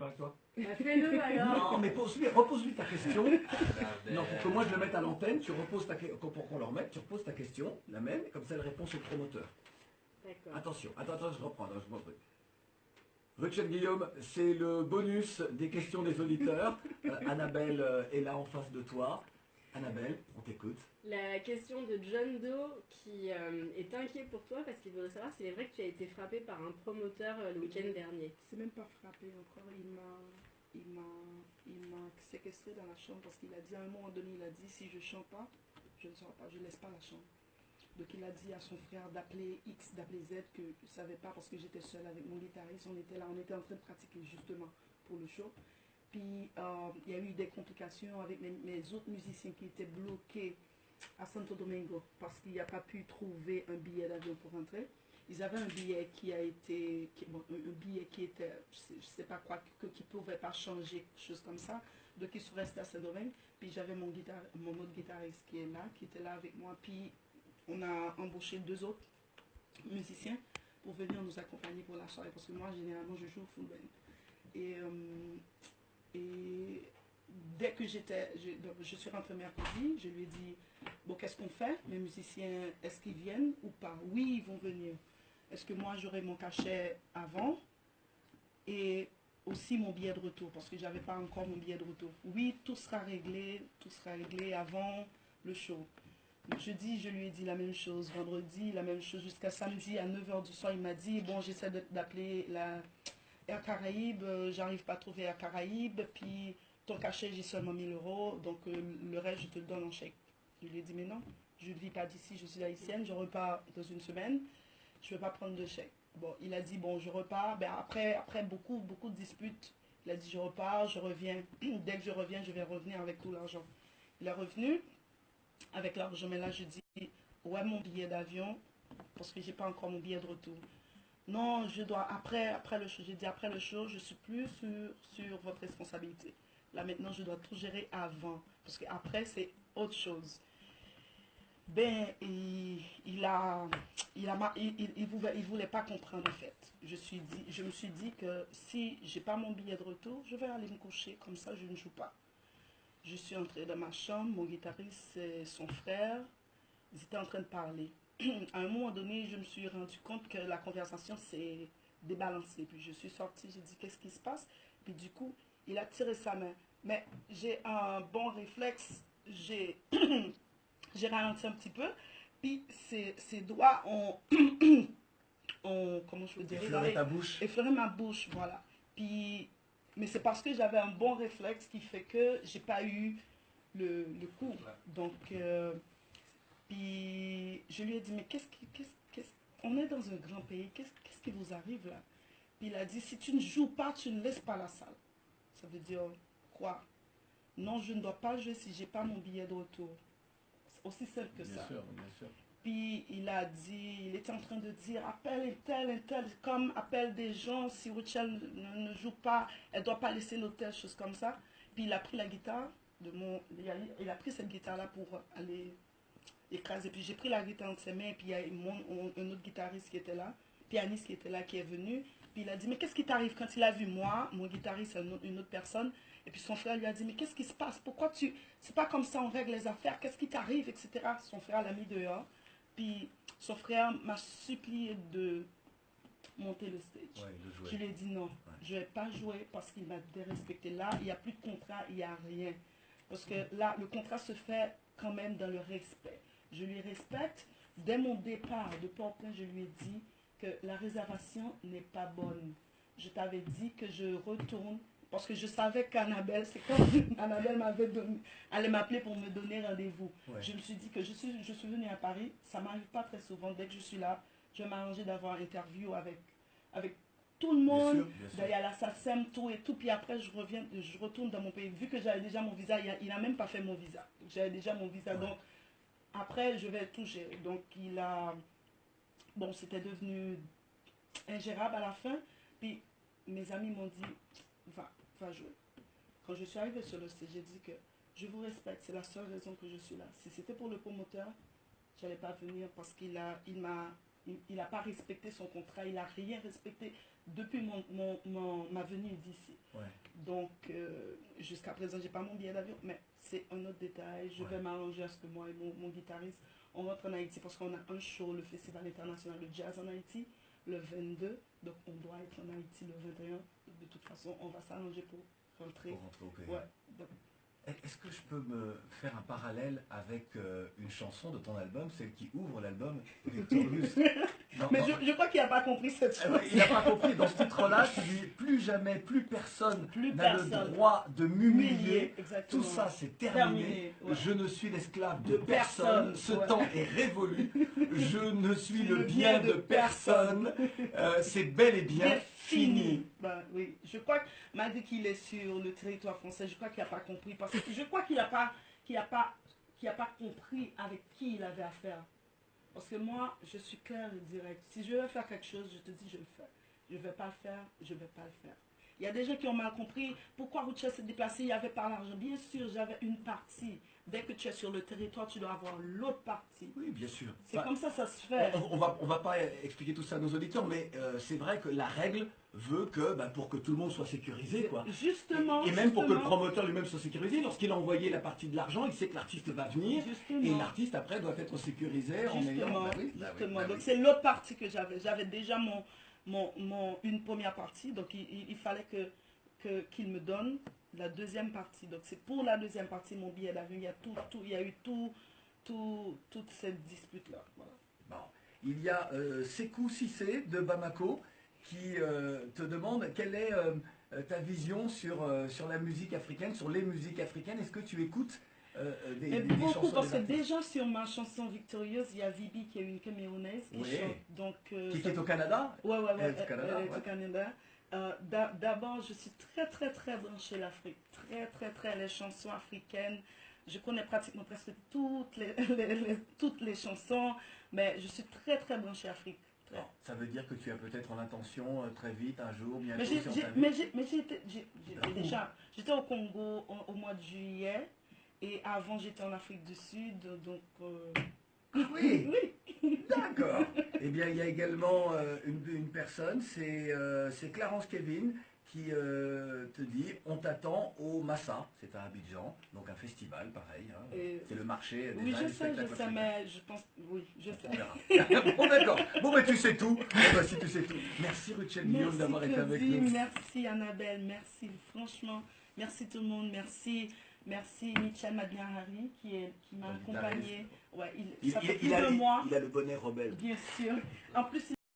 Avec toi. Bah, fais-le alors. Non, mais repose-lui ta question. Non, pour que moi je le mette à l'antenne, tu reposes pour qu'on le remette, tu reposes ta question, la même, et comme ça elle répond au promoteur. D'accord. Attention, attends, je reprends, je m'en prie. Ruchen Guillaume, c'est le bonus des questions des auditeurs. Annabelle est là en face de toi. Annabelle, on t'écoute. La question de John Doe qui est inquiet pour toi parce qu'il voudrait savoir s'il est vrai que tu as été frappé par un promoteur le week-end dernier. C'est même pas frappé encore. Il m'a séquestré dans la chambre parce qu'il a dit à un moment donné, il a dit si je chante pas, je ne sors pas, je laisse pas la chambre. Donc il a dit à son frère d'appeler X, d'appeler Z, que je ne savais pas parce que j'étais seule avec mon guitariste. On était là, on était en train de pratiquer justement pour le show. Puis il y a eu des complications avec mes autres musiciens qui étaient bloqués à Santo Domingo parce qu'il n'y a pas pu trouver un billet d'avion pour rentrer. Ils avaient un billet qui a été, un billet qui était, je ne sais pas quoi, qui ne pouvait pas changer, quelque chose comme ça. Donc ils sont restés à Saint-Domingue. Puis j'avais mon autre guitariste qui est là, qui était là avec moi. Puis on a embauché 2 autres musiciens pour venir nous accompagner pour la soirée. Parce que moi, généralement, je joue au full band. Et dès que je suis rentrée mercredi, je lui ai dit, bon, qu'est-ce qu'on fait? Mes musiciens, est-ce qu'ils viennent ou pas? Oui, ils vont venir. Est-ce que moi, j'aurai mon cachet avant? Et aussi mon billet de retour, parce que je n'avais pas encore mon billet de retour. Oui, tout sera réglé avant le show. Jeudi, je lui ai dit la même chose. Vendredi, la même chose. Jusqu'à samedi, à 9h du soir, il m'a dit, bon, j'essaie d'appeler la Air Caraïbes, j'arrive pas à trouver Air Caraïbes, puis ton cachet, j'ai seulement 1 000 €, donc le reste, je te le donne en chèque. Je lui ai dit, mais non, je ne vis pas d'ici, je suis haïtienne, je repars dans une semaine, je ne vais pas prendre de chèque. Bon, il a dit, bon, je repars. Ben, après beaucoup de disputes, il a dit, je repars, je reviens. Dès que je reviens, je vais revenir avec tout l'argent. Il est revenu avec l'argent, mais là, je dis, ouais, mon billet d'avion, parce que j'ai pas encore mon billet de retour. Non, je dois, après le show, j'ai dit après le show, je suis plus sur votre responsabilité. Là maintenant, je dois tout gérer avant, parce qu'après, c'est autre chose. Ben, il voulait pas comprendre en fait. Je me suis dit que si j'ai pas mon billet de retour, je vais aller me coucher, comme ça je ne joue pas. Je suis entrée dans ma chambre, mon guitariste et son frère, ils étaient en train de parler. À un moment donné, je me suis rendu compte que la conversation s'est débalancée. Puis je suis sortie, j'ai dit qu'est-ce qui se passe? Puis du coup, il a tiré sa main. Mais j'ai un bon réflexe, j'ai ralenti un petit peu. Puis ses doigts ont comment je veux dire, Effleurer ta bouche. effleuré ma bouche, voilà. Puis, mais c'est parce que j'avais un bon réflexe qui fait que j'ai pas eu le coup. Donc, puis je lui ai dit, mais on est dans un grand pays, qu'est-ce qui vous arrive là? Puis il a dit, si tu ne joues pas, tu ne laisses pas la salle. Ça veut dire quoi? Non, je ne dois pas jouer si j'ai pas mon billet de retour. C'est aussi simple que ça. Bien sûr, bien sûr. Puis il était en train de dire, appelle et tel, comme appelle des gens, si Richel ne joue pas, elle ne doit pas laisser l'hôtel, choses comme ça. Puis il a pris la guitare, il a pris cette guitare-là pour aller écrasé. Puis j'ai pris la guitare entre ses mains, puis il y a un autre guitariste qui était là, pianiste qui était là, qui est venu. Puis il a dit, mais qu'est-ce qui t'arrive? Quand il a vu moi, mon guitariste, une autre personne, et puis son frère lui a dit, mais qu'est-ce qui se passe? Pourquoi tu... C'est pas comme ça, on règle les affaires, qu'est-ce qui t'arrive, etc. Son frère l'a mis dehors. Puis son frère m'a supplié de monter le stage. Ouais, de jouer. Je lui ai dit non, je ne vais pas jouer parce qu'il m'a dérespecté. Là, il n'y a plus de contrat, il n'y a rien. Parce que là, le contrat se fait quand même dans le respect. Je lui respecte. Dès mon départ de Port-au-Prince, je lui ai dit que la réservation n'est pas bonne. Je t'avais dit que je retourne parce que je savais qu'Annabelle, c'est comme Annabelle allait m'appeler pour me donner rendez-vous. Ouais. Je me suis dit que je suis venue à Paris, ça ne m'arrive pas très souvent. Dès que je suis là, je vais m'arranger d'avoir un interview avec tout le monde, d'aller à la SACEM, tout et tout. Puis après, je retourne dans mon pays. Vu que j'avais déjà mon visa, il n'a même pas fait mon visa. J'avais déjà mon visa, Ouais. donc après, je vais tout gérer. Donc il a... Bon, c'était devenu ingérable à la fin. Puis mes amis m'ont dit, va jouer. Quand je suis arrivée sur le stage, j'ai dit que je vous respecte, c'est la seule raison que je suis là. Si c'était pour le promoteur, je n'allais pas venir parce il m'a il n'a pas respecté son contrat, il n'a rien respecté depuis ma venue d'ici. Ouais. Donc, jusqu'à présent, j'ai pas mon billet d'avion, mais c'est un autre détail. Je vais m'arranger à ce que moi et mon guitariste, on rentre en Haïti parce qu'on a un show, le Festival international de jazz en Haïti, le 22. Donc, on doit être en Haïti le 21. De toute façon, on va s'arranger pour rentrer. Pour rentrer au pays. Ouais. Donc, est-ce que je peux me faire un parallèle avec une chanson de ton album, celle qui ouvre l'album Victorious? mais je crois qu'il n'a pas compris cette chose. Il n'a pas compris. Dans ce titre-là, tu dis plus jamais, plus personne n'a le droit de m'humilier. Tout ça, c'est terminé. Ouais. Je ne suis l'esclave de personne. Ce temps est révolu. Je ne suis le bien de personne. C'est bel et bien fini. Ben, oui, je crois que malgré qu'il est sur le territoire français, je crois qu'il n'a pas compris. Parce que je crois qu'il n'a pas compris avec qui il avait affaire. Parce que moi, je suis clair et direct. Si je veux faire quelque chose, je te dis, je le fais. Je ne vais pas le faire, je ne vais pas le faire. Il y a des gens qui ont mal compris pourquoi Routchell s'est déplacé, il n'y avait pas l'argent. Bien sûr, j'avais une partie. Dès que tu es sur le territoire, tu dois avoir l'autre partie. Oui, bien sûr. C'est comme ça se fait. On va pas expliquer tout ça à nos auditeurs, mais c'est vrai que la règle veut que, pour que tout le monde soit sécurisé, quoi. Justement. Et même pour que le promoteur lui-même soit sécurisé, lorsqu'il a envoyé la partie de l'argent, il sait que l'artiste va venir. Justement. Et l'artiste, après, doit être sécurisé en ayant... Justement. Donc, c'est l'autre partie que j'avais. J'avais déjà une première partie, donc il fallait qu'il me donne la deuxième partie. Donc, c'est pour la deuxième partie, mon billet d'avion, il y a eu toute cette dispute-là. Voilà. Bon. Il y a Sekou Cissé de Bamako qui te demande quelle est ta vision sur la musique africaine, sur les musiques africaines. Est-ce que tu écoutes des chansons beaucoup, parce que des artistes? déjà sur ma chanson Victorieuse, il y a Vibi qui est une Camerounaise qui chante. Donc, qui est au Canada? Ouais, Elle est au Canada, elle est au Canada. D'abord, je suis très branchée l'Afrique. Très les chansons africaines. Je connais pratiquement presque toutes les chansons, mais je suis très branchée Afrique. Bon, ça veut dire que tu as peut-être l'intention très vite, un jour, bientôt, j'étais au Congo au mois de juillet, et avant j'étais en Afrique du Sud, donc... Oui, d'accord. Eh bien, il y a également une personne, c'est Clarence Kevin, qui te dit on t'attend au Massa, c'est à Abidjan, donc un festival pareil, hein. C'est le marché des oui, je sais, africains. mais je pense, oui, je sais. Bon, d'accord, bon, mais tu sais tout. Si tu sais tout. Merci Routchell Guillaume d'avoir été avec nous. Merci Annabelle, merci franchement, merci tout le monde, merci Michel Magnarari qui m'a accompagné. Ouais, ça fait plus de moi. Il a le bonnet rebelle. Bien sûr. En plus,